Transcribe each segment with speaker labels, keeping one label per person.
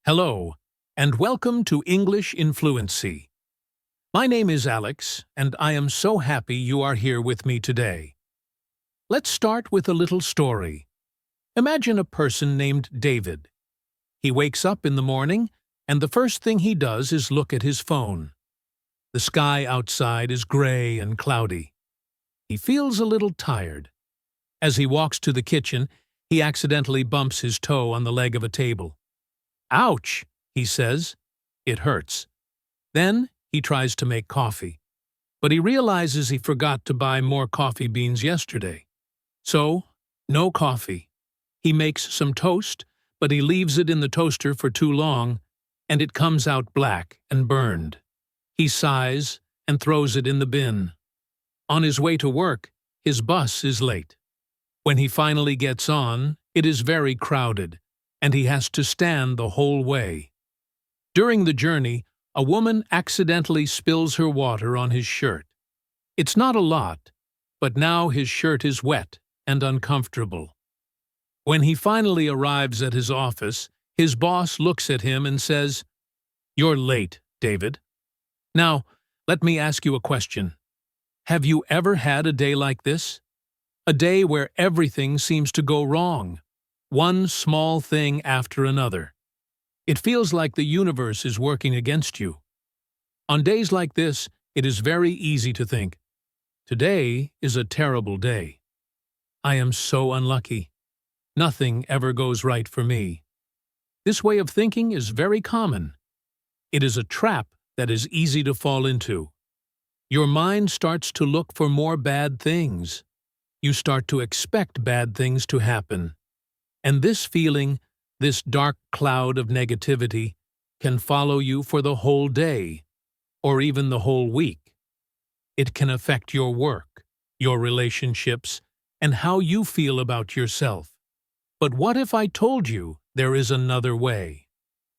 Speaker 1: Hello, and welcome to English in Fluency. My name is Alex, and I am so happy you are here with me today. Let's start with a little story. Imagine a person named David. He wakes up in the morning, and the first thing he does is look at his phone. The sky outside is gray and cloudy. He feels a little tired. As he walks to the kitchen, he accidentally bumps his toe on the leg of a table. "Ouch," he says. It hurts. Then he tries to make coffee. But he realizes he forgot to buy more coffee beans yesterday. So, no coffee. He makes some toast, but he leaves it in the toaster for too long, and it comes out black and burned. He sighs and throws it in the bin. On his way to work, his bus is late. When he finally gets on, it is very crowded, and he has to stand the whole way. During the journey, a woman accidentally spills her water on his shirt. It's not a lot, but now his shirt is wet and uncomfortable. When he finally arrives at his office, his boss looks at him and says, "You're late, David." Now, let me ask you a question. Have you ever had a day like this? A day where everything seems to go wrong. One small thing after another. It feels like the universe is working against you. On days like this, it is very easy to think, "Today is a terrible day. I am so unlucky. Nothing ever goes right for me." This way of thinking is very common. It is a trap that is easy to fall into. Your mind starts to look for more bad things. You start to expect bad things to happen. And this feeling, this dark cloud of negativity, can follow you for the whole day, or even the whole week. It can affect your work, your relationships, and how you feel about yourself. But what if I told you there is another way?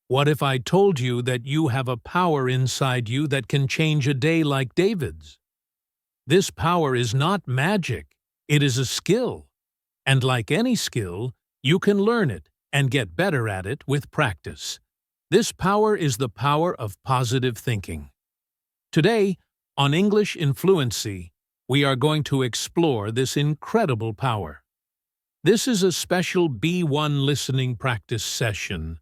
Speaker 1: What if I told you that you have a power inside you that can change a day like David's? This power is not magic, it is a skill. And like any skill, you can learn it and get better at it with practice. This power is the power of positive thinking. Today, on English in Fluency, we are going to explore this incredible power. This is a special B1 listening practice session,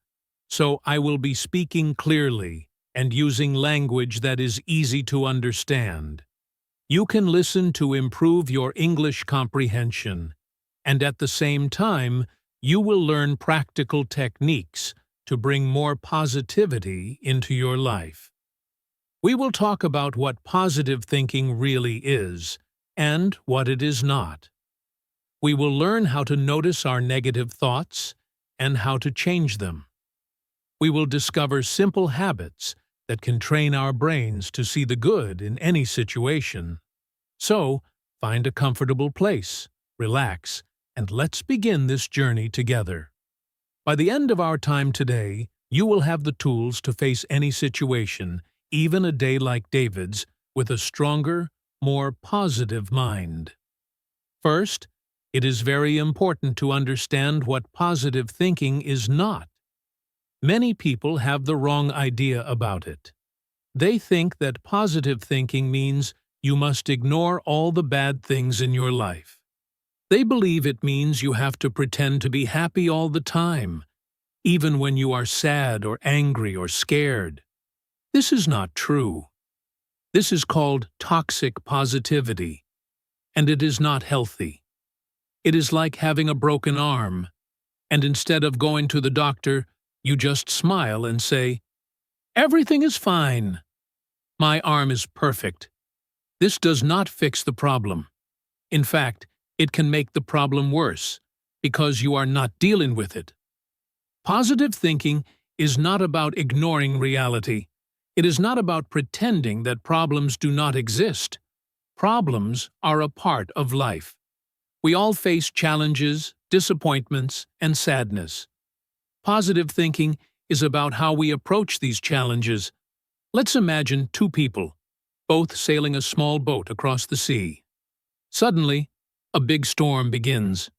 Speaker 1: so I will be speaking clearly and using language that is easy to understand. You can listen to improve your English comprehension, and at the same time, you will learn practical techniques to bring more positivity into your life. We will talk about what positive thinking really is and what it is not. We will learn how to notice our negative thoughts and how to change them. We will discover simple habits that can train our brains to see the good in any situation. So, find a comfortable place, relax, and let's begin this journey together. By the end of our time today, you will have the tools to face any situation, even a day like David's, with a stronger, more positive mind. First, it is very important to understand what positive thinking is not. Many people have the wrong idea about it. They think that positive thinking means you must ignore all the bad things in your life. They believe it means you have to pretend to be happy all the time, even when you are sad or angry or scared. This is not true. This is called toxic positivity, and it is not healthy. It is like having a broken arm, and instead of going to the doctor, you just smile and say, "Everything is fine. My arm is perfect." This does not fix the problem. In fact, it can make the problem worse, because you are not dealing with it. Positive thinking is not about ignoring reality. It is not about pretending that problems do not exist. Problems are a part of life. We all face challenges, disappointments, and sadness. Positive thinking is about how we approach these challenges. Let's imagine two people, both sailing a small boat across the sea. Suddenly, a big storm begins.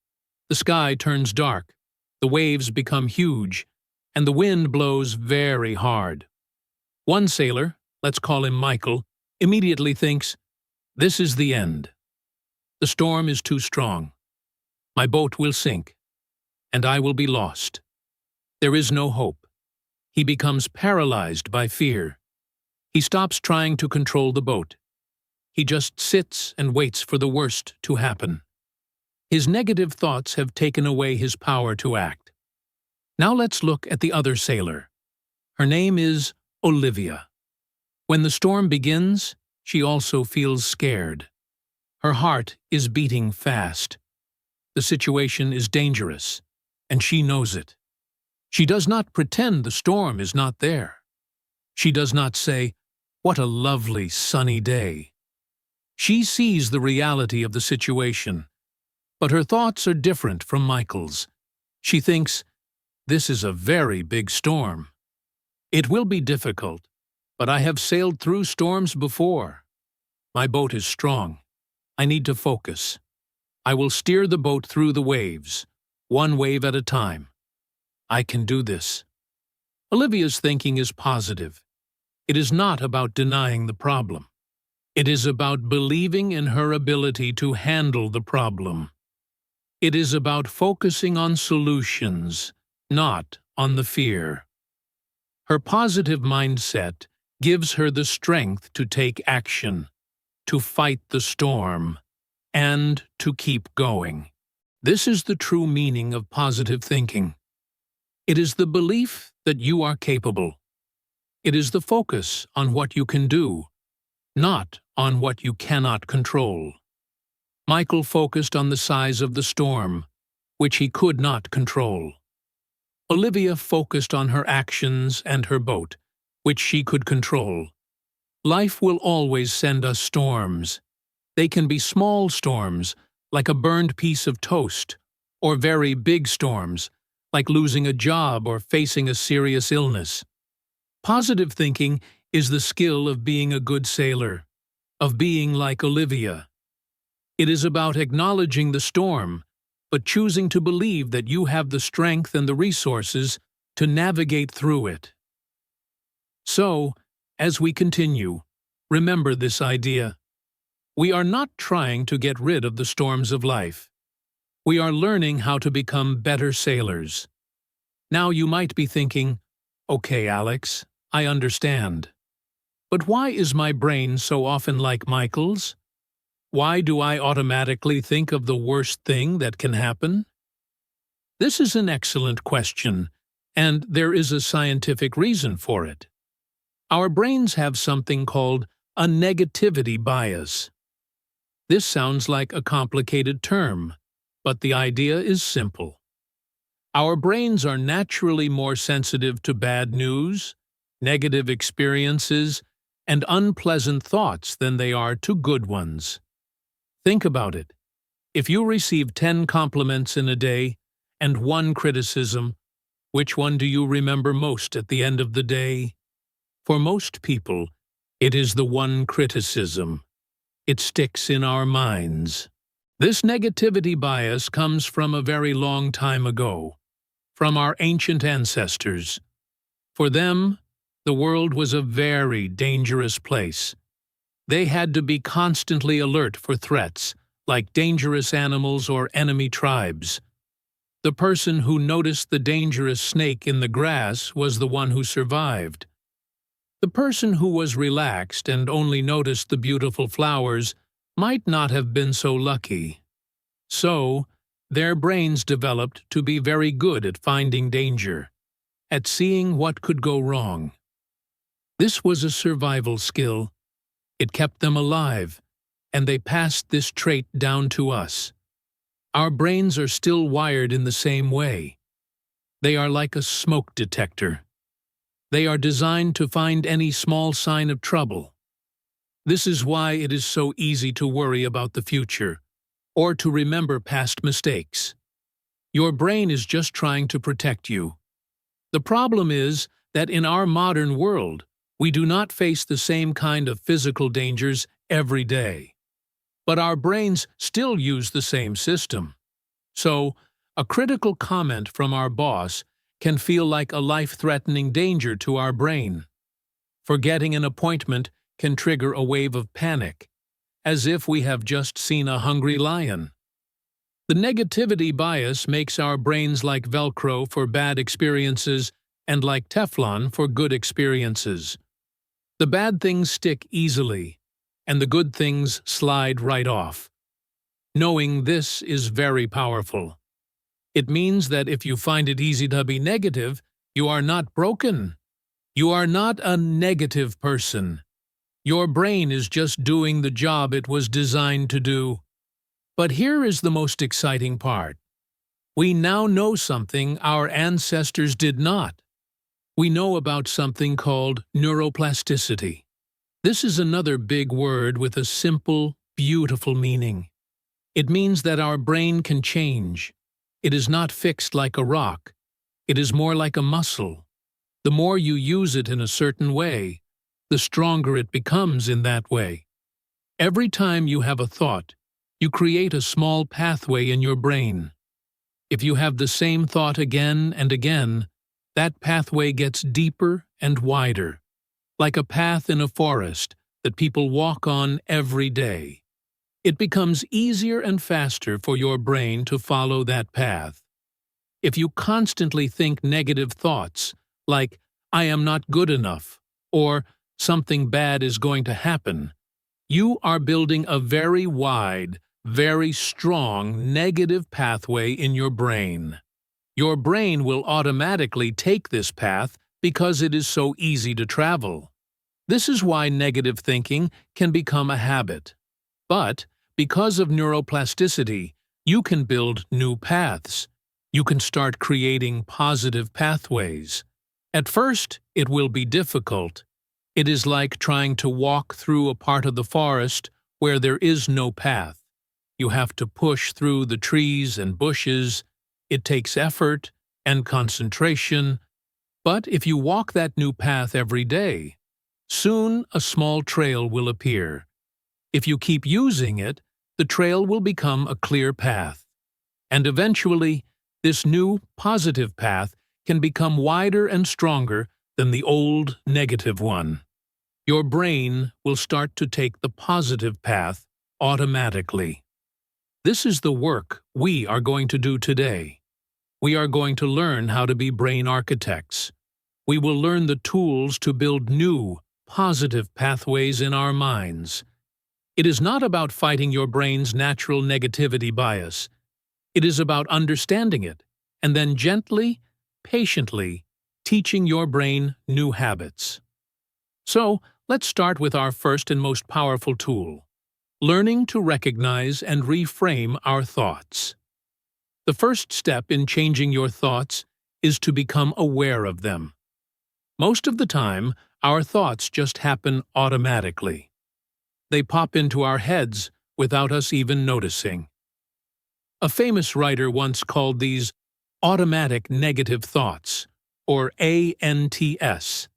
Speaker 1: The sky turns dark, the waves become huge, and the wind blows very hard. One sailor, let's call him Michael, immediately thinks, "This is the end. The storm is too strong. My boat will sink, and I will be lost. There is no hope." He becomes paralyzed by fear. He stops trying to control the boat. He just sits and waits for the worst to happen. His negative thoughts have taken away his power to act. Now let's look at the other sailor. Her name is Olivia. When the storm begins, she also feels scared. Her heart is beating fast. The situation is dangerous, and she knows it. She does not pretend the storm is not there. She does not say, "What a lovely sunny day." She sees the reality of the situation, but her thoughts are different from Michael's. She thinks, "This is a very big storm. It will be difficult, but I have sailed through storms before. My boat is strong. I need to focus. I will steer the boat through the waves, one wave at a time. I can do this." Olivia's thinking is positive. It is not about denying the problem. It is about believing in her ability to handle the problem. It is about focusing on solutions, not on the fear. Her positive mindset gives her the strength to take action, to fight the storm, and to keep going. This is the true meaning of positive thinking. It is the belief that you are capable. It is the focus on what you can do, not on what you cannot control. Michael focused on the size of the storm, which he could not control. Olivia focused on her actions and her boat, which she could control. Life will always send us storms. They can be small storms, like a burned piece of toast, or very big storms, like losing a job or facing a serious illness. Positive thinking is the skill of being a good sailor, of being like Olivia. It is about acknowledging the storm, but choosing to believe that you have the strength and the resources to navigate through it. So, as we continue, remember this idea. We are not trying to get rid of the storms of life. We are learning how to become better sailors. Now you might be thinking, "Okay, Alex, I understand. But why is my brain so often like Michael's? Why do I automatically think of the worst thing that can happen?" This is an excellent question, and there is a scientific reason for it. Our brains have something called a negativity bias. This sounds like a complicated term, but the idea is simple. Our brains are naturally more sensitive to bad news, negative experiences, and unpleasant thoughts than they are to good ones. Think about it. If you receive 10 compliments in a day and 1 criticism, which one do you remember most at the end of the day? For most people, it is the one criticism. It sticks in our minds. This negativity bias comes from a very long time ago, from our ancient ancestors. For them, the world was a very dangerous place. They had to be constantly alert for threats, like dangerous animals or enemy tribes. The person who noticed the dangerous snake in the grass was the one who survived. The person who was relaxed and only noticed the beautiful flowers might not have been so lucky. So, their brains developed to be very good at finding danger, at seeing what could go wrong. This was a survival skill. It kept them alive, and they passed this trait down to us. Our brains are still wired in the same way. They are like a smoke detector. They are designed to find any small sign of trouble. This is why it is so easy to worry about the future, or to remember past mistakes. Your brain is just trying to protect you. The problem is that in our modern world, we do not face the same kind of physical dangers every day. But our brains still use the same system. So, a critical comment from our boss can feel like a life-threatening danger to our brain. Forgetting an appointment can trigger a wave of panic, as if we have just seen a hungry lion. The negativity bias makes our brains like Velcro for bad experiences and like Teflon for good experiences. The bad things stick easily, and the good things slide right off. Knowing this is very powerful. It means that if you find it easy to be negative, you are not broken. You are not a negative person. Your brain is just doing the job it was designed to do. But here is the most exciting part. We now know something our ancestors did not. We know about something called neuroplasticity. This is another big word with a simple, beautiful meaning. It means that our brain can change. It is not fixed like a rock. It is more like a muscle. The more you use it in a certain way, the stronger it becomes in that way. Every time you have a thought, you create a small pathway in your brain. If you have the same thought again and again, that pathway gets deeper and wider, like a path in a forest that people walk on every day. It becomes easier and faster for your brain to follow that path. If you constantly think negative thoughts, like, "I am not good enough," or "something bad is going to happen," you are building a very wide, very strong negative pathway in your brain. Your brain will automatically take this path because it is so easy to travel. This is why negative thinking can become a habit. But because of neuroplasticity, you can build new paths. You can start creating positive pathways. At first, it will be difficult. It is like trying to walk through a part of the forest where there is no path. You have to push through the trees and bushes. It takes effort and concentration. But if you walk that new path every day, soon a small trail will appear. If you keep using it, the trail will become a clear path. And eventually, this new positive path can become wider and stronger than the old negative one. Your brain will start to take the positive path automatically. This is the work we are going to do today. We are going to learn how to be brain architects. We will learn the tools to build new, positive pathways in our minds. It is not about fighting your brain's natural negativity bias. It is about understanding it, and then gently, patiently, teaching your brain new habits. So, let's start with our first and most powerful tool, learning to recognize and reframe our thoughts. The first step in changing your thoughts is to become aware of them. Most of the time, our thoughts just happen automatically. They pop into our heads without us even noticing. A famous writer once called these automatic negative thoughts, or ANTS.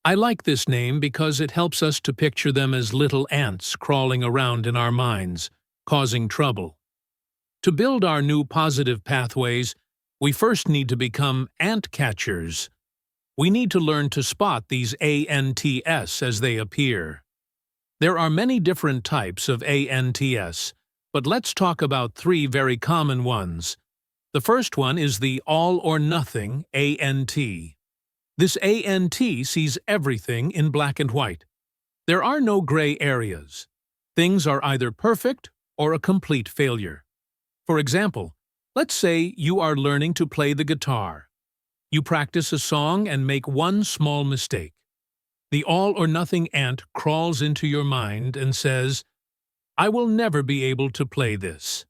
Speaker 1: I like this name because it helps us to picture them as little ants crawling around in our minds, causing trouble. To build our new positive pathways, we first need to become ant catchers. We need to learn to spot these ANTS as they appear. There are many different types of ANTS, but let's talk about three very common ones. The first one is the all-or-nothing ANT. This ANT sees everything in black and white. There are no gray areas. Things are either perfect or a complete failure. For example, let's say you are learning to play the guitar. You practice a song and make one small mistake. The all-or-nothing ant crawls into your mind and says, "I will never be able to play this.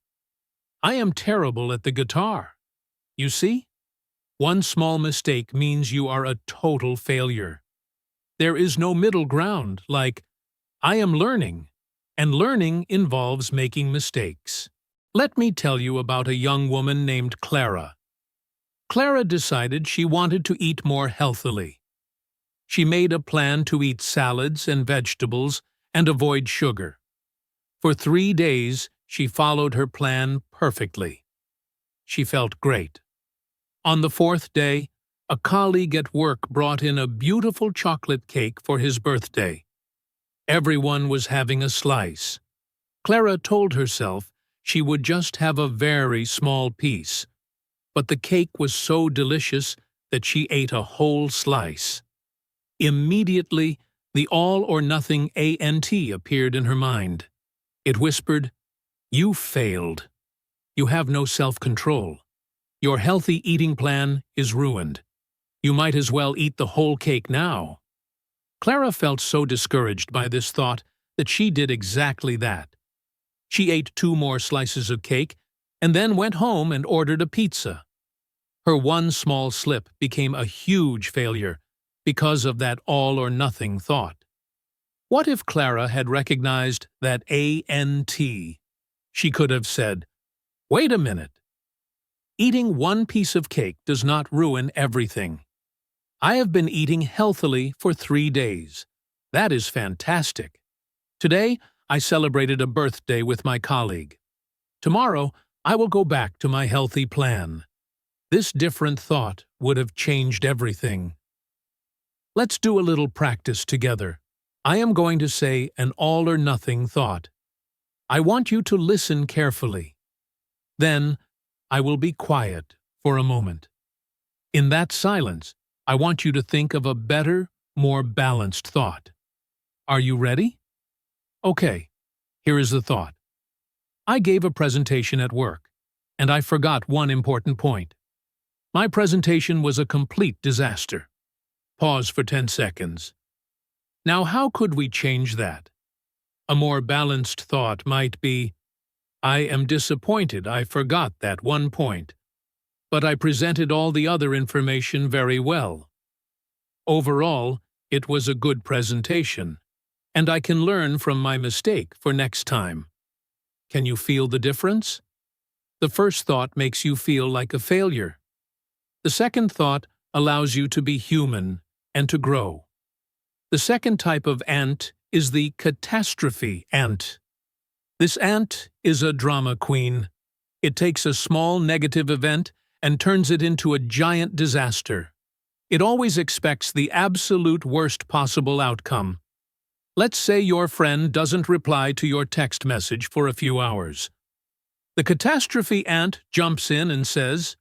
Speaker 1: I am terrible at the guitar." You see? One small mistake means you are a total failure. There is no middle ground, like, "I am learning," and learning involves making mistakes. Let me tell you about a young woman named Clara. Clara decided she wanted to eat more healthily. She made a plan to eat salads and vegetables and avoid sugar. For 3 days, she followed her plan perfectly. She felt great. On the 4th day, A colleague at work brought in a beautiful chocolate cake for his birthday. Everyone was having a slice. Clara told herself she would just have a very small piece, but the cake was so delicious that she ate a whole slice. Immediately, the all-or-nothing ANT appeared in her mind. It whispered, "You failed. You have no self-control. Your healthy eating plan is ruined. You might as well eat the whole cake now." Clara felt so discouraged by this thought that she did exactly that. She ate 2 more slices of cake and then went home and ordered a pizza. Her one small slip became a huge failure because of that all-or-nothing thought. What if Clara had recognized that ANT? She could have said, "Wait a minute. Eating one piece of cake does not ruin everything. I have been eating healthily for 3 days. That is fantastic. Today, I celebrated a birthday with my colleague. Tomorrow, I will go back to my healthy plan." This different thought would have changed everything. Let's do a little practice together. I am going to say an all-or-nothing thought. I want you to listen carefully. Then, I will be quiet for a moment. In that silence, I want you to think of a better, more balanced thought. Are you ready? Okay, here is the thought. I gave a presentation at work, and I forgot one important point. My presentation was a complete disaster. Pause for 10 seconds. Now, how could we change that? A more balanced thought might be, I am disappointed I forgot that one point, but I presented all the other information very well. Overall, it was a good presentation, and I can learn from my mistake for next time. Can you feel the difference? The first thought makes you feel like a failure. The second thought allows you to be human and to grow. The second type of ant is the catastrophe ant. This ant is a drama queen. It takes a small negative event and turns it into a giant disaster. It always expects the absolute worst possible outcome. Let's say your friend doesn't reply to your text message for a few hours. The catastrophe ant jumps in and says,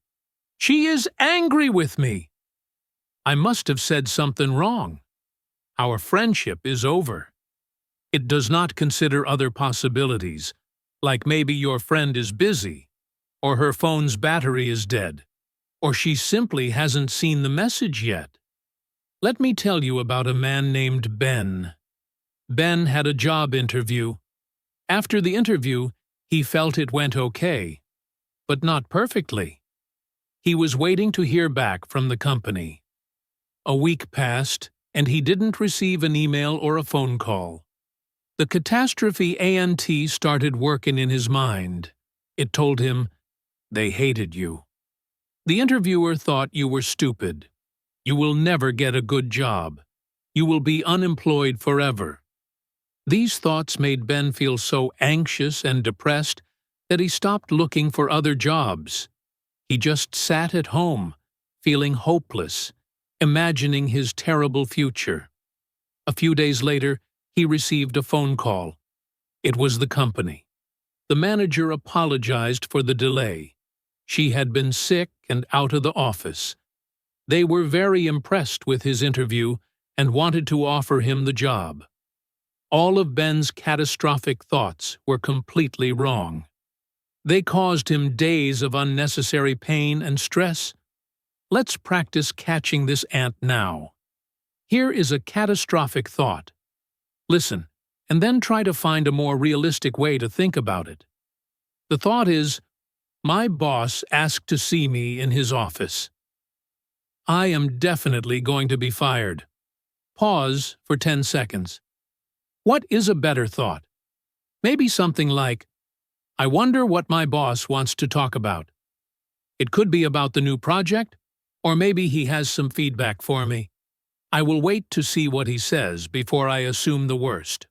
Speaker 1: "She is angry with me. I must have said something wrong. Our friendship is over." It does not consider other possibilities, like maybe your friend is busy, or her phone's battery is dead, or she simply hasn't seen the message yet. Let me tell you about a man named Ben. Ben had a job interview. After the interview, he felt it went okay, but not perfectly. He was waiting to hear back from the company. A week passed, and he didn't receive an email or a phone call. The catastrophe ANT started working in his mind. It told him, "They hated you." The interviewer thought you were stupid. You will never get a good job. You will be unemployed forever. These thoughts made Ben feel so anxious and depressed that he stopped looking for other jobs. He just sat at home, feeling hopeless, imagining his terrible future. A few days later, he received a phone call. It was the company. The manager apologized for the delay. She had been sick and out of the office. They were very impressed with his interview and wanted to offer him the job. All of Ben's catastrophic thoughts were completely wrong. They caused him days of unnecessary pain and stress. Let's practice catching this ant now. Here is a catastrophic thought. Listen, and then try to find a more realistic way to think about it. The thought is, my boss asked to see me in his office. I am definitely going to be fired. Pause for 10 seconds. What is a better thought? Maybe something like, I wonder what my boss wants to talk about. It could be about the new project, or maybe he has some feedback for me. I will wait to see what he says before I assume the worst.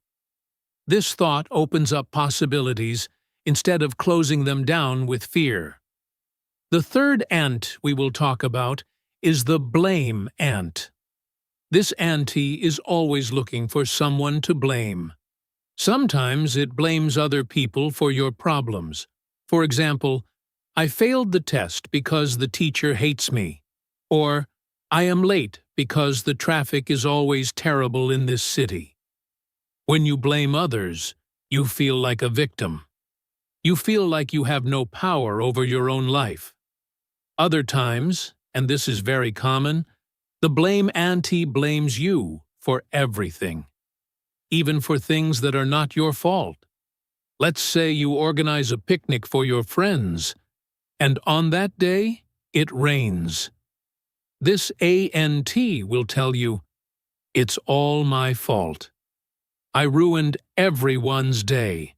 Speaker 1: This thought opens up possibilities instead of closing them down with fear. The third ant we will talk about is the blame ant. This auntie is always looking for someone to blame. Sometimes it blames other people for your problems. For example, I failed the test because the teacher hates me. Or, I am late because the traffic is always terrible in this city. When you blame others, you feel like a victim. You feel like you have no power over your own life. Other times, and this is very common, the blame auntie blames you for everything, even for things that are not your fault. Let's say you organize a picnic for your friends, and on that day, it rains. This auntie will tell you, "It's all my fault. I ruined everyone's day.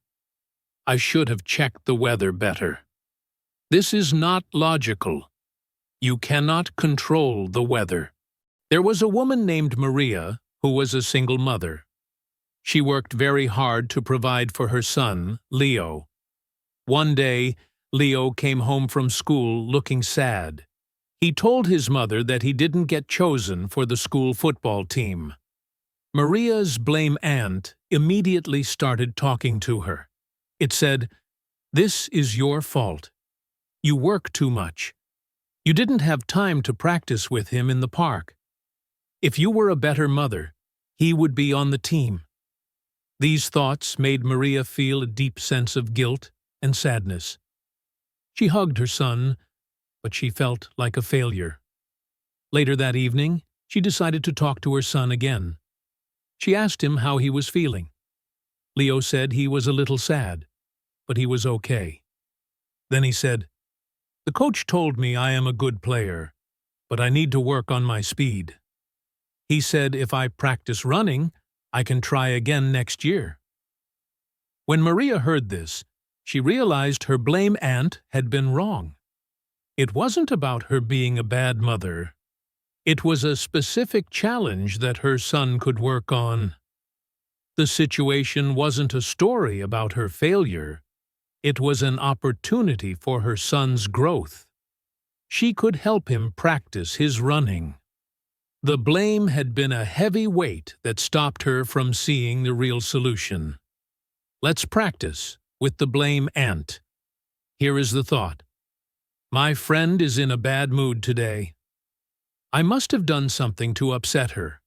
Speaker 1: I should have checked the weather better." This is not logical. You cannot control the weather. There was a woman named Maria who was a single mother. She worked very hard to provide for her son, Leo. One day, Leo came home from school looking sad. He told his mother that he didn't get chosen for the school football team. Maria's blame aunt immediately started talking to her. It said, "This is your fault. You work too much. You didn't have time to practice with him in the park. If you were a better mother, he would be on the team." These thoughts made Maria feel a deep sense of guilt and sadness. She hugged her son, but she felt like a failure. Later that evening, she decided to talk to her son again. She asked him how he was feeling. Leo said he was a little sad, but he was okay. Then he said, "The coach told me I am a good player, but I need to work on my speed. He said if I practice running, I can try again next year." When Maria heard this, she realized her blame aunt had been wrong. It wasn't about her being a bad mother. It was a specific challenge that her son could work on. The situation wasn't a story about her failure. It was an opportunity for her son's growth. She could help him practice his running. The blame had been a heavy weight that stopped her from seeing the real solution. Let's practice with the blame aunt. Here is the thought. My friend is in a bad mood today. I must have done something to upset her.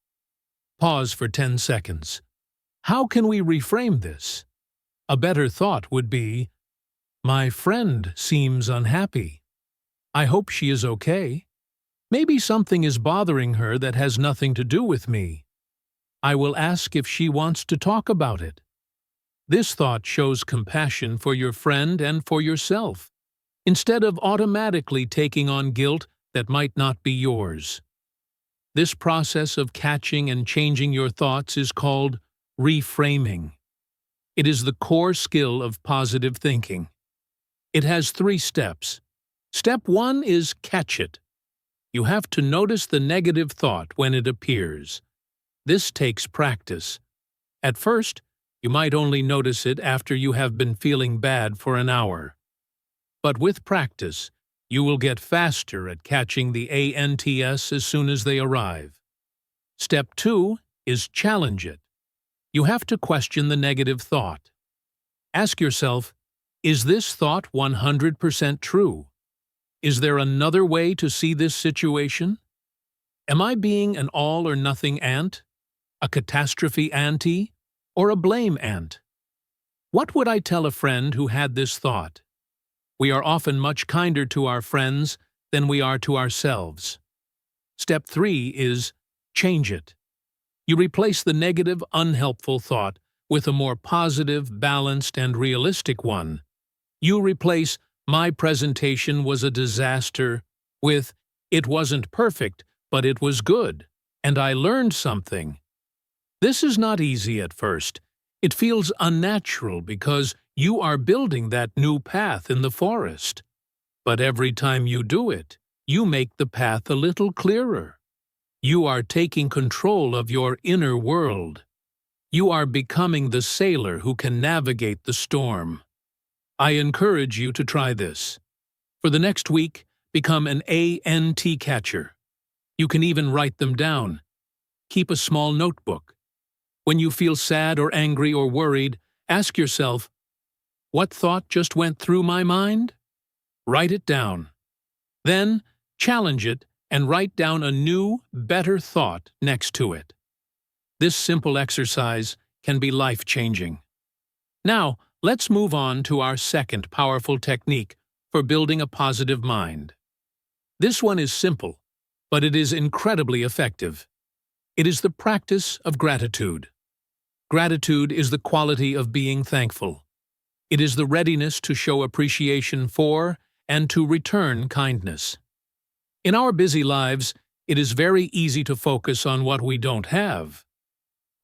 Speaker 1: Pause for 10 seconds. How can we reframe this? A better thought would be, my friend seems unhappy. I hope she is okay. Maybe something is bothering her that has nothing to do with me. I will ask if she wants to talk about it. This thought shows compassion for your friend and for yourself, instead of automatically taking on guilt that might not be yours. This process of catching and changing your thoughts is called reframing. It is the core skill of positive thinking. It has 3 steps. Step 1 is catch it. You have to notice the negative thought when it appears. This takes practice. At first, you might only notice it after you have been feeling bad for an hour. But with practice, you will get faster at catching the ANTS as soon as they arrive. Step 2 is challenge it. You have to question the negative thought. Ask yourself, is this thought 100% true? Is there another way to see this situation? Am I being an all-or-nothing aunt, a catastrophe auntie, or a blame aunt? What would I tell a friend who had this thought? We are often much kinder to our friends than we are to ourselves. Step 3 is change it. You replace the negative, unhelpful thought with a more positive, balanced, and realistic one. You replace "my presentation was a disaster" with "it wasn't perfect, but it was good, and I learned something." This is not easy at first. It feels unnatural because you are building that new path in the forest. But every time you do it, you make the path a little clearer. You are taking control of your inner world. You are becoming the sailor who can navigate the storm. I encourage you to try this. For the next week, become an ANT catcher. You can even write them down. Keep a small notebook. When you feel sad or angry or worried, ask yourself, what thought just went through my mind? Write it down. Then, challenge it and write down a new, better thought next to it. This simple exercise can be life-changing. Now, let's move on to our second powerful technique for building a positive mind. This one is simple, but it is incredibly effective. It is the practice of gratitude. Gratitude is the quality of being thankful. It is the readiness to show appreciation for and to return kindness. In our busy lives, it is very easy to focus on what we don't have.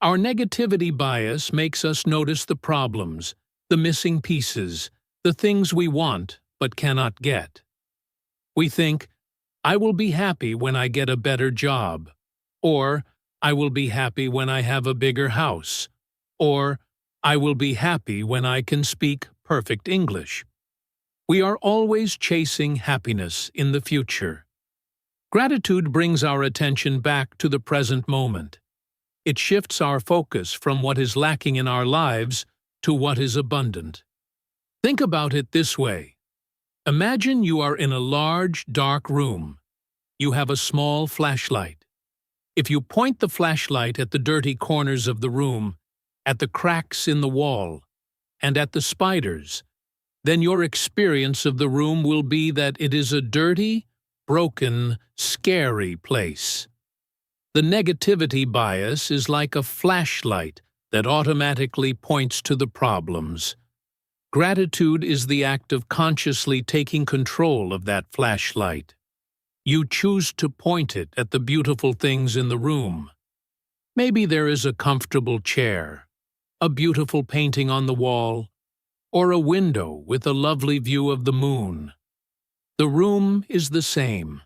Speaker 1: Our negativity bias makes us notice the problems, the missing pieces, the things we want but cannot get. We think, I will be happy when I get a better job, or I will be happy when I have a bigger house, or I will be happy when I can speak perfect English. We are always chasing happiness in the future. Gratitude brings our attention back to the present moment. It shifts our focus from what is lacking in our lives to what is abundant. Think about it this way. Imagine you are in a large, dark room. You have a small flashlight. If you point the flashlight at the dirty corners of the room, at the cracks in the wall, and at the spiders, then your experience of the room will be that it is a dirty, broken, scary place. The negativity bias is like a flashlight that automatically points to the problems. Gratitude is the act of consciously taking control of that flashlight. You choose to point it at the beautiful things in the room. Maybe there is a comfortable chair, a beautiful painting on the wall, or a window with a lovely view of the moon. The room is the same.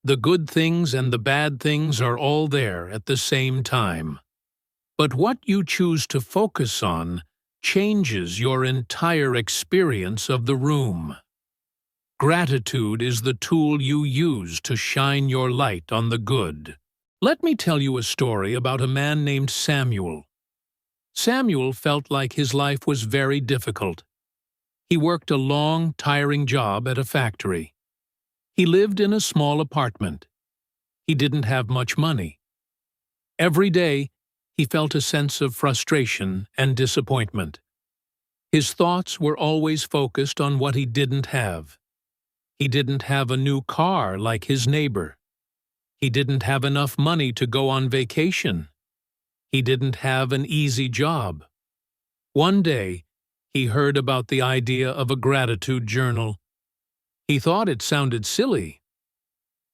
Speaker 1: The good things and the bad things are all there at the same time. But what you choose to focus on changes your entire experience of the room. Gratitude is the tool you use to shine your light on the good. Let me tell you a story about a man named Samuel. Samuel felt like his life was very difficult. He worked a long, tiring job at a factory. He lived in a small apartment. He didn't have much money. Every day, he felt a sense of frustration and disappointment. His thoughts were always focused on what he didn't have. He didn't have a new car like his neighbor. He didn't have enough money to go on vacation. He didn't have an easy job. One day, he heard about the idea of a gratitude journal. He thought it sounded silly.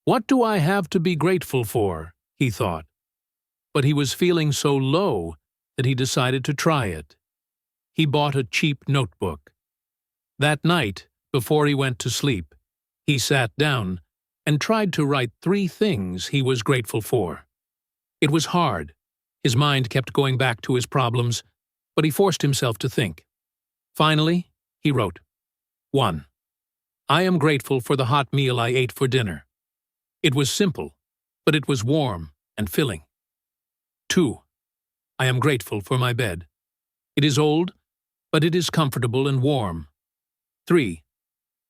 Speaker 1: What do I have to be grateful for? He thought. But he was feeling so low that he decided to try it. He bought a cheap notebook. That night, before he went to sleep, he sat down and tried to write 3 things he was grateful for. It was hard. His mind kept going back to his problems, but he forced himself to think. Finally, he wrote, 1. I am grateful for the hot meal I ate for dinner. It was simple, but it was warm and filling. 2. I am grateful for my bed. It is old, but it is comfortable and warm. 3.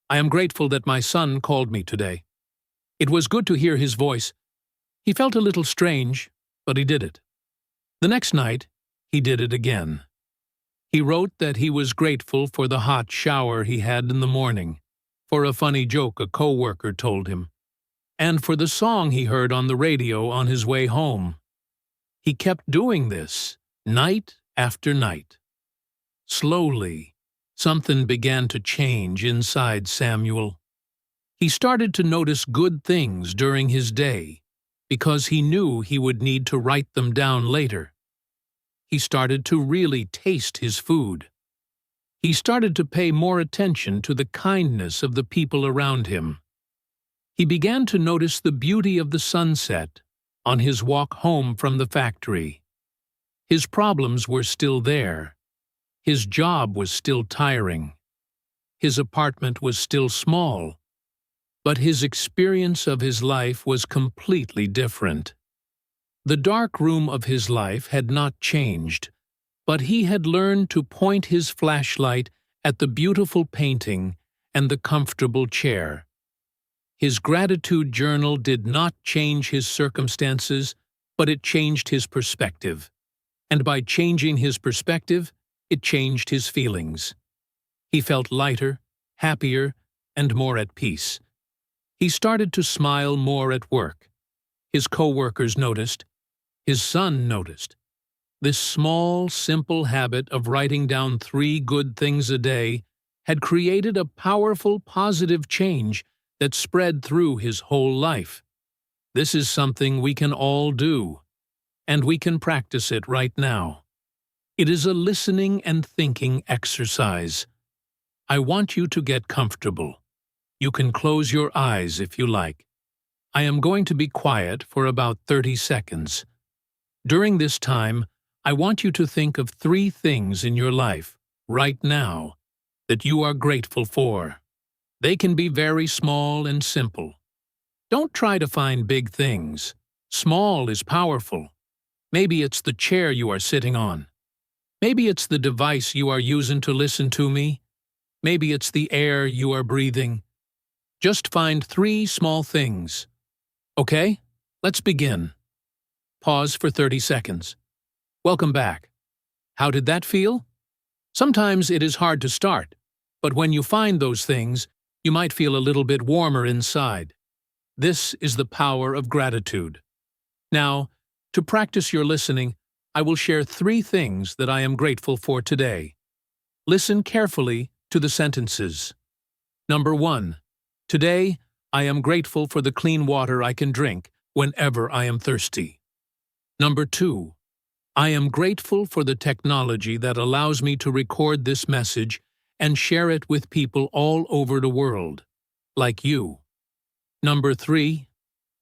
Speaker 1: I am grateful that my son called me today. It was good to hear his voice. He felt a little strange, but he did it. The next night, he did it again. He wrote that he was grateful for the hot shower he had in the morning, for a funny joke a co-worker told him, and for the song he heard on the radio on his way home. He kept doing this, night after night. Slowly, something began to change inside Samuel. He started to notice good things during his day, because he knew he would need to write them down later. He started to really taste his food. He started to pay more attention to the kindness of the people around him. He began to notice the beauty of the sunset on his walk home from the factory. His problems were still there. His job was still tiring. His apartment was still small. but his experience of his life was completely different. The dark room of his life had not changed, but he had learned to point his flashlight at the beautiful painting and the comfortable chair. His gratitude journal did not change his circumstances, but it changed his perspective. And by changing his perspective, it changed his feelings. He felt lighter, happier, and more at peace. He started to smile more at work. His co-workers noticed. His son noticed. This small, simple habit of writing down 3 good things a day had created a powerful, positive change that spread through his whole life. This is something we can all do, and we can practice it right now. It is a listening and thinking exercise. I want you to get comfortable. You can close your eyes if you like. I am going to be quiet for about 30 seconds. During this time, I want you to think of 3 things in your life, right now, that you are grateful for. They can be very small and simple. Don't try to find big things. Small is powerful. Maybe it's the chair you are sitting on. Maybe it's the device you are using to listen to me. Maybe it's the air you are breathing. Just find 3 small things. Okay, let's begin. Pause for 30 seconds. Welcome back. How did that feel? Sometimes it is hard to start, but when you find those things, you might feel a little bit warmer inside. This is the power of gratitude. Now, to practice your listening, I will share 3 things that I am grateful for today. Listen carefully to the sentences. Number 1. Today, I am grateful for the clean water I can drink whenever I am thirsty. Number 2. I am grateful for the technology that allows me to record this message and share it with people all over the world, like you. Number 3.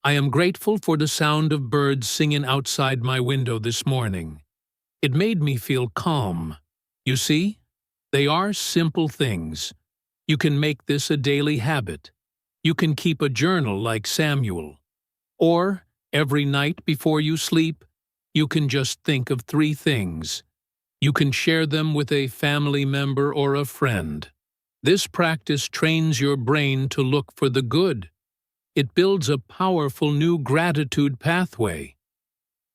Speaker 1: I am grateful for the sound of birds singing outside my window this morning. It made me feel calm. You see, they are simple things. You can make this a daily habit. You can keep a journal like Samuel. Or, every night before you sleep, you can just think of 3 things. You can share them with a family member or a friend. This practice trains your brain to look for the good. It builds a powerful new gratitude pathway.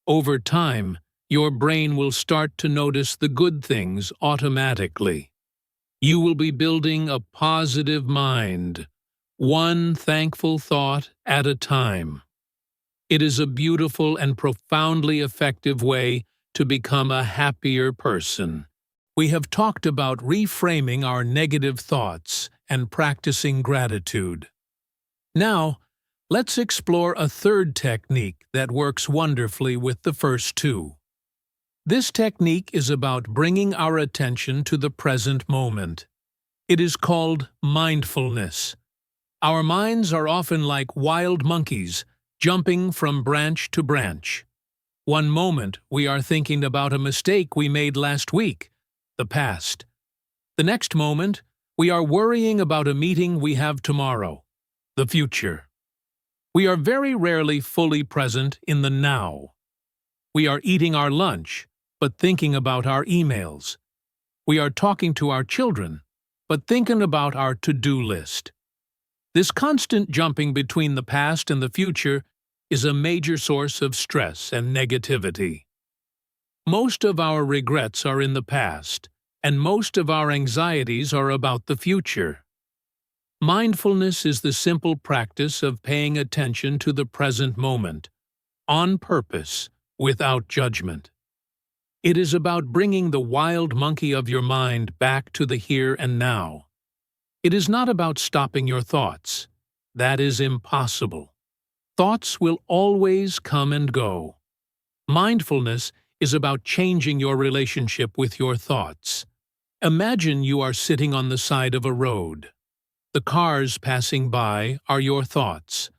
Speaker 1: Over time, your brain will start to notice the good things automatically. You will be building a positive mind, one thankful thought at a time. It is a beautiful and profoundly effective way to become a happier person. We have talked about reframing our negative thoughts and practicing gratitude. Now, let's explore a 3rd technique that works wonderfully with the first 2. This technique is about bringing our attention to the present moment. It is called mindfulness. Our minds are often like wild monkeys, jumping from branch to branch. One moment, we are thinking about a mistake we made last week, the past. The next moment, we are worrying about a meeting we have tomorrow, the future. We are very rarely fully present in the now. We are eating our lunch, but thinking about our emails. We are talking to our children, but thinking about our to-do list. This constant jumping between the past and the future is a major source of stress and negativity. Most of our regrets are in the past, and most of our anxieties are about the future. Mindfulness is the simple practice of paying attention to the present moment, on purpose, without judgment. It is about bringing the wild monkey of your mind back to the here and now. It is not about stopping your thoughts. That is impossible. Thoughts will always come and go. Mindfulness is about changing your relationship with your thoughts. Imagine you are sitting on the side of a road. The cars passing by are your thoughts.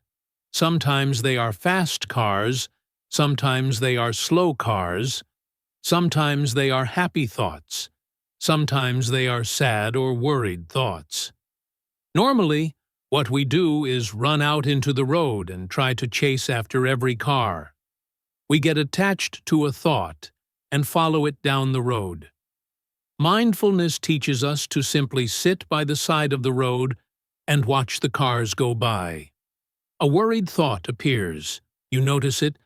Speaker 1: Sometimes they are fast cars, sometimes they are slow cars, sometimes they are happy thoughts, sometimes they are sad or worried thoughts. Normally, What we do is run out into the road and try to chase after every car. We get attached to a thought and follow it down the road. Mindfulness teaches us to simply sit by the side of the road and watch the cars go by. A worried thought appears. You notice it.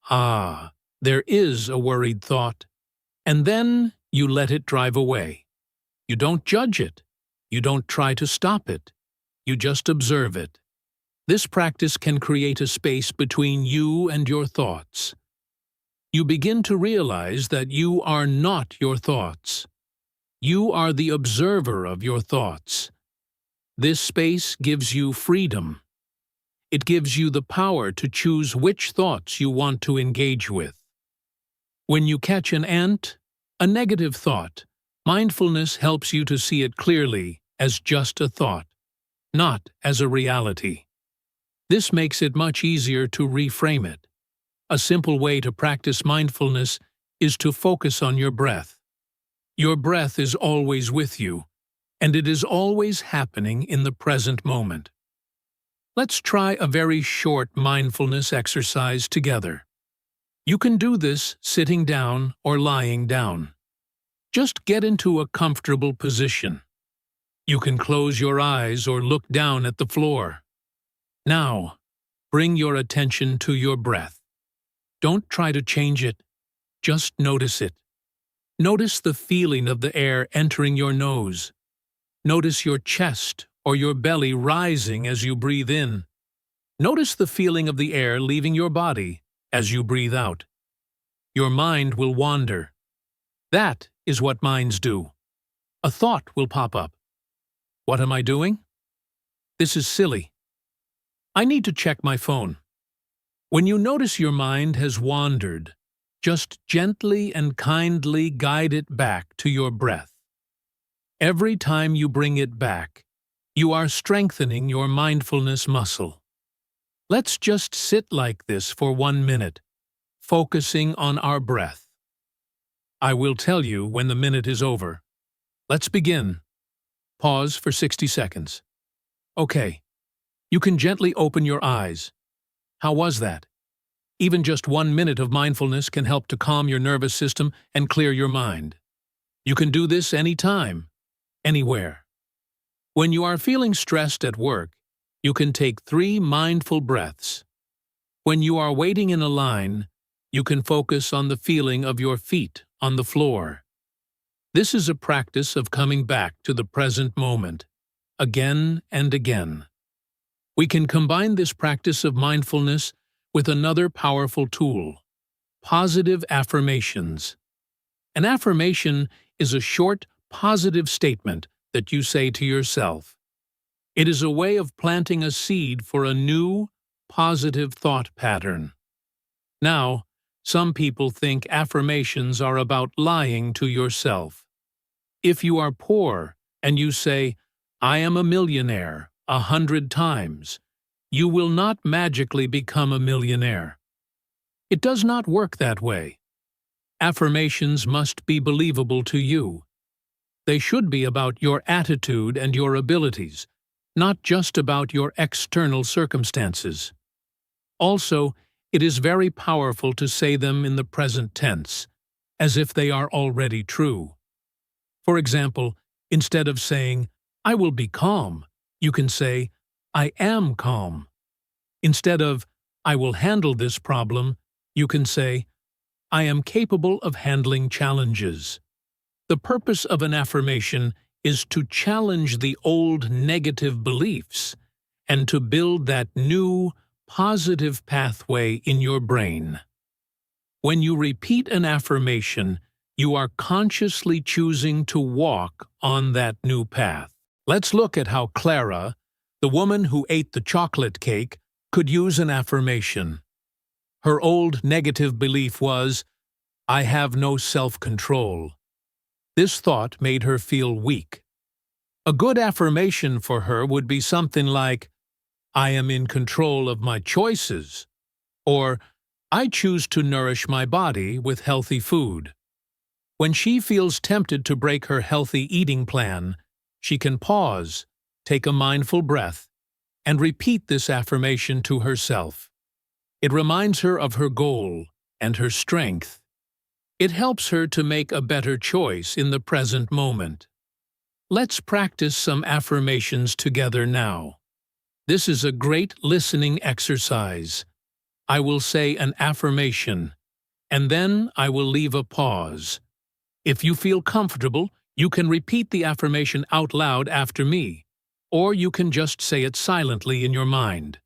Speaker 1: Ah, there is a worried thought. And then you let it drive away. You don't judge it. You don't try to stop it. You just observe it. This practice can create a space between you and your thoughts. You begin to realize that you are not your thoughts. You are the observer of your thoughts. This space gives you freedom. It gives you the power to choose which thoughts you want to engage with. When you catch an ant, a negative thought, mindfulness helps you to see it clearly as just a thought, not as a reality. This makes it much easier to reframe it. A simple way to practice mindfulness is to focus on your breath. Your breath is always with you, and it is always happening in the present moment. Let's try a very short mindfulness exercise together. You can do this sitting down or lying down. Just get into a comfortable position. You can close your eyes or look down at the floor. Now, bring your attention to your breath. Don't try to change it. Just notice it. Notice the feeling of the air entering your nose. Notice your chest or your belly rising as you breathe in. Notice the feeling of the air leaving your body as you breathe out. Your mind will wander. That is what minds do. A thought will pop up. What am I doing? This is silly. I need to check my phone. When you notice your mind has wandered, just gently and kindly guide it back to your breath. Every time you bring it back, you are strengthening your mindfulness muscle. Let's just sit like this for 1 minute, focusing on our breath. I will tell you when the minute is over. Let's begin. Pause for 60 seconds. Okay. You can gently open your eyes. How was that? Even just 1 minute of mindfulness can help to calm your nervous system and clear your mind. You can do this anytime, anywhere. When you are feeling stressed at work, you can take 3 mindful breaths. When you are waiting in a line, you can focus on the feeling of your feet on the floor. This is a practice of coming back to the present moment, again and again. We can combine this practice of mindfulness with another powerful tool, positive affirmations. An affirmation is a short, positive statement that you say to yourself. It is a way of planting a seed for a new, positive thought pattern. Now, some people think affirmations are about lying to yourself. If you are poor and you say, "I am a millionaire," 100 times, you will not magically become a millionaire. It does not work that way. Affirmations must be believable to you. They should be about your attitude and your abilities, not just about your external circumstances. Also, it is very powerful to say them in the present tense, as if they are already true. For example, instead of saying, "I will be calm," you can say, "I am calm." Instead of, "I will handle this problem," you can say, "I am capable of handling challenges." The purpose of an affirmation is to challenge the old negative beliefs and to build that new, positive pathway in your brain. When you repeat an affirmation, you are consciously choosing to walk on that new path. Let's look at how Clara, the woman who ate the chocolate cake, could use an affirmation. Her old negative belief was, "I have no self-control." This thought made her feel weak. A good affirmation for her would be something like, "I am in control of my choices," or "I choose to nourish my body with healthy food." When she feels tempted to break her healthy eating plan, she can pause, take a mindful breath, and repeat this affirmation to herself. It reminds her of her goal and her strength. It helps her to make a better choice in the present moment. Let's practice some affirmations together now. This is a great listening exercise. I will say an affirmation, and then I will leave a pause. If you feel comfortable, you can repeat the affirmation out loud after me, or you can just say it silently in your mind.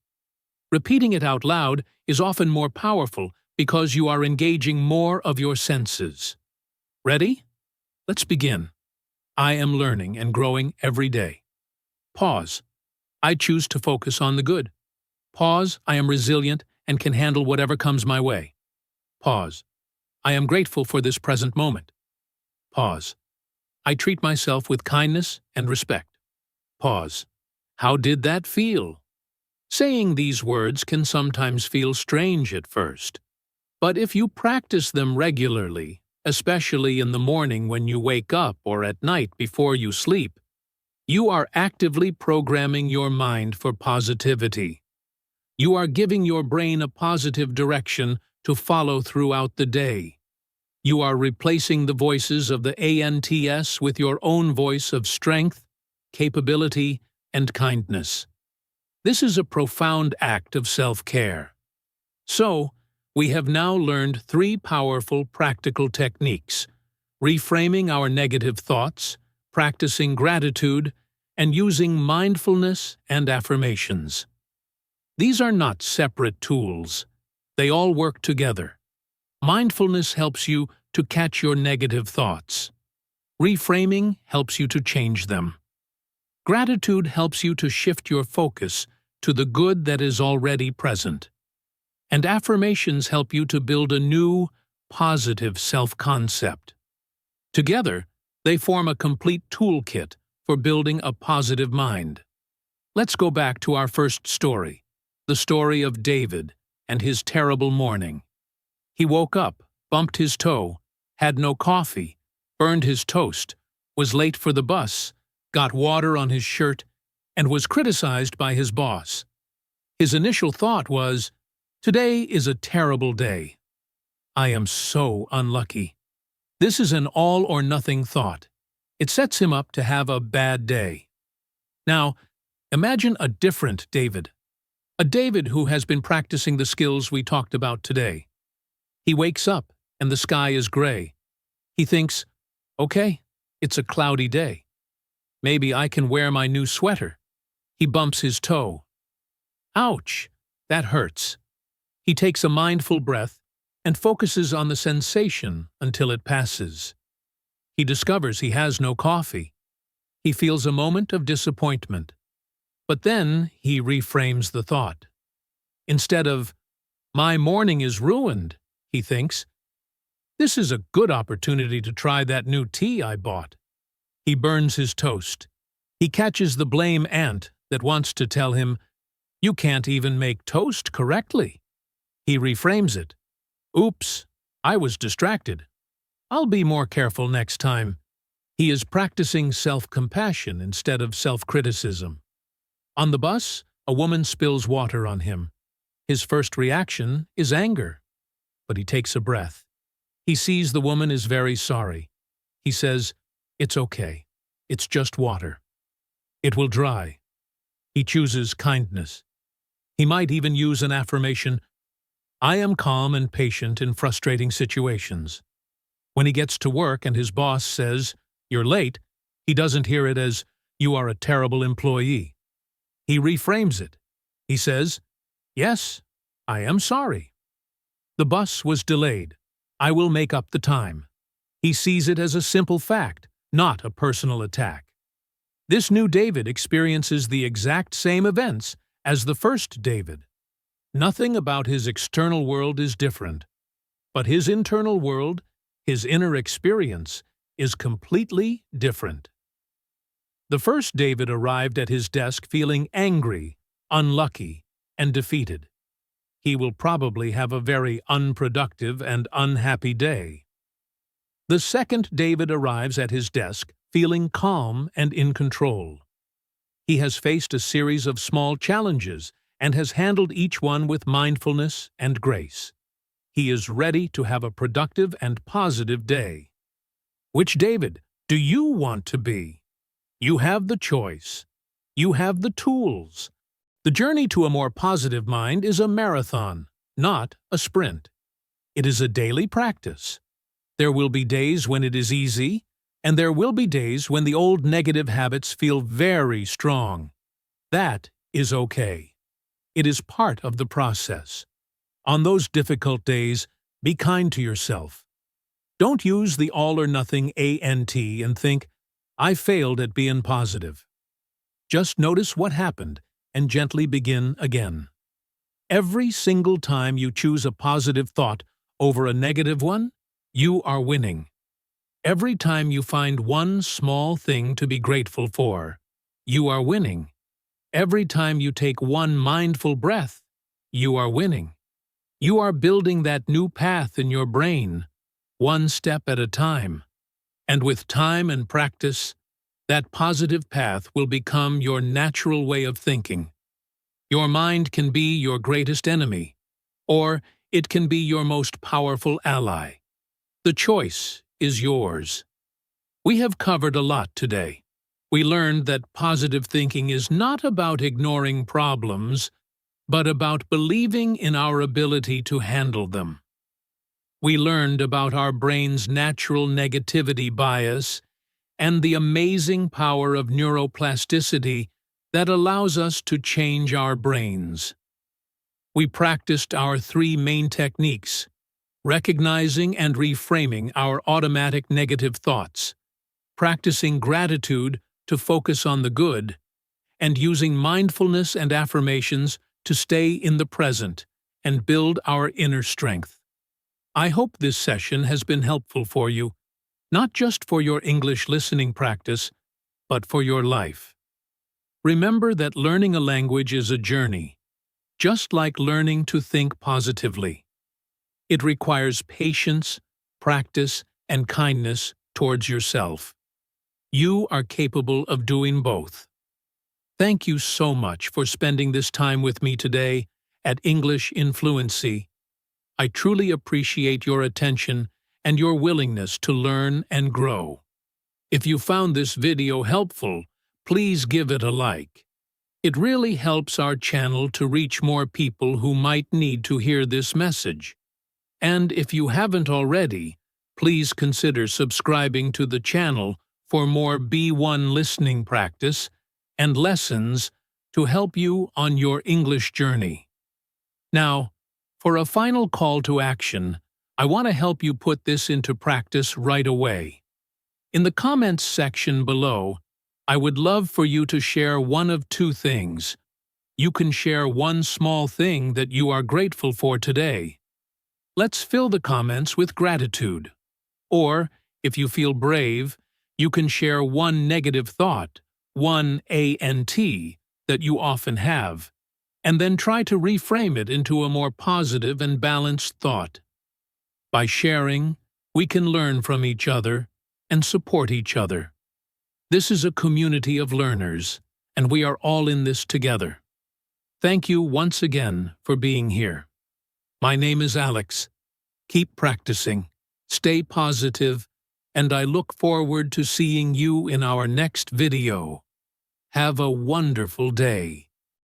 Speaker 1: Repeating it out loud is often more powerful because you are engaging more of your senses. Ready? Let's begin. I am learning and growing every day. Pause. I choose to focus on the good. Pause. I am resilient and can handle whatever comes my way. Pause. I am grateful for this present moment. Pause. I treat myself with kindness and respect. Pause. How did that feel? Saying these words can sometimes feel strange at first, but if you practice them regularly, especially in the morning when you wake up or at night before you sleep, you are actively programming your mind for positivity. You are giving your brain a positive direction to follow throughout the day. You are replacing the voices of the ANTS with your own voice of strength, capability, and kindness. This is a profound act of self-care. So, we have now learned 3 powerful practical techniques: reframing our negative thoughts, practicing gratitude, and using mindfulness and affirmations. These are not separate tools. They all work together. Mindfulness helps you to catch your negative thoughts. Reframing helps you to change them. Gratitude helps you to shift your focus to the good that is already present. And affirmations help you to build a new, positive self-concept. Together, they form a complete toolkit for building a positive mind. Let's go back to our first story, the story of David and his terrible morning. He woke up, bumped his toe, had no coffee, burned his toast, was late for the bus, got water on his shirt, and was criticized by his boss. His initial thought was, "Today is a terrible day. I am so unlucky." This is an all-or-nothing thought. It sets him up to have a bad day. Now, imagine a different David. A David who has been practicing the skills we talked about today. He wakes up and the sky is gray. He thinks, okay, it's a cloudy day. Maybe I can wear my new sweater. He bumps his toe. Ouch, that hurts. He takes a mindful breath and focuses on the sensation until it passes. He discovers he has no coffee. He feels a moment of disappointment. But then he reframes the thought. Instead of, "My morning is ruined," he thinks, "This is a good opportunity to try that new tea I bought." He burns his toast. He catches the blame ant that wants to tell him, "You can't even make toast correctly." He reframes it. "Oops, I was distracted. I'll be more careful next time." He is practicing self-compassion instead of self-criticism. On the bus, a woman spills water on him. His first reaction is anger, but he takes a breath. He sees the woman is very sorry. He says, "It's okay. It's just water. It will dry." He chooses kindness. He might even use an affirmation, "I am calm and patient in frustrating situations." When he gets to work and his boss says, "You're late," he doesn't hear it as, "You are a terrible employee." He reframes it. He says, "Yes, I am sorry. The bus was delayed. I will make up the time." He sees it as a simple fact, not a personal attack. This new David experiences the exact same events as the first David. Nothing about his external world is different, but his internal world, his inner experience, is completely different. The first David arrived at his desk feeling angry, unlucky, and defeated. He will probably have a very unproductive and unhappy day. The second David arrives at his desk feeling calm and in control. He has faced a series of small challenges and has handled each one with mindfulness and grace. He is ready to have a productive and positive day. Which David do you want to be? You have the choice. You have the tools. The journey to a more positive mind is a marathon, not a sprint. It is a daily practice. There will be days when it is easy, and there will be days when the old negative habits feel very strong. That is okay. It is part of the process. On those difficult days, be kind to yourself. Don't use the all-or-nothing ANT and think, I failed at being positive. Just notice what happened and gently begin again. Every single time you choose a positive thought over a negative one, you are winning. Every time you find one small thing to be grateful for, you are winning. Every time you take one mindful breath, you are winning. You are building that new path in your brain, one step at a time. And with time and practice, that positive path will become your natural way of thinking. Your mind can be your greatest enemy, or it can be your most powerful ally. The choice is yours. We have covered a lot today. We learned that positive thinking is not about ignoring problems, but about believing in our ability to handle them. We learned about our brain's natural negativity bias and the amazing power of neuroplasticity that allows us to change our brains. We practiced our 3 main techniques: recognizing and reframing our automatic negative thoughts, practicing gratitude to focus on the good, and using mindfulness and affirmations to stay in the present and build our inner strength. I hope this session has been helpful for you, not just for your English listening practice, but for your life. Remember that learning a language is a journey, just like learning to think positively. It requires patience, practice, and kindness towards yourself. You are capable of doing both. Thank you so much for spending this time with me today at English in Fluency. I truly appreciate your attention and your willingness to learn and grow. If you found this video helpful, please give it a like. It really helps our channel to reach more people who might need to hear this message. And if you haven't already, please consider subscribing to the channel for more B1 listening practice and lessons to help you on your English journey. Now, for a final call to action, I want to help you put this into practice right away. In the comments section below, I would love for you to share one of 2 things. You can share one small thing that you are grateful for today. Let's fill the comments with gratitude. Or, if you feel brave, you can share one negative thought, one ANT, that you often have, and then try to reframe it into a more positive and balanced thought. By sharing, we can learn from each other and support each other. This is a community of learners, and we are all in this together. Thank you once again for being here. My name is Alex. Keep practicing, stay positive, and I look forward to seeing you in our next video. Have a wonderful day.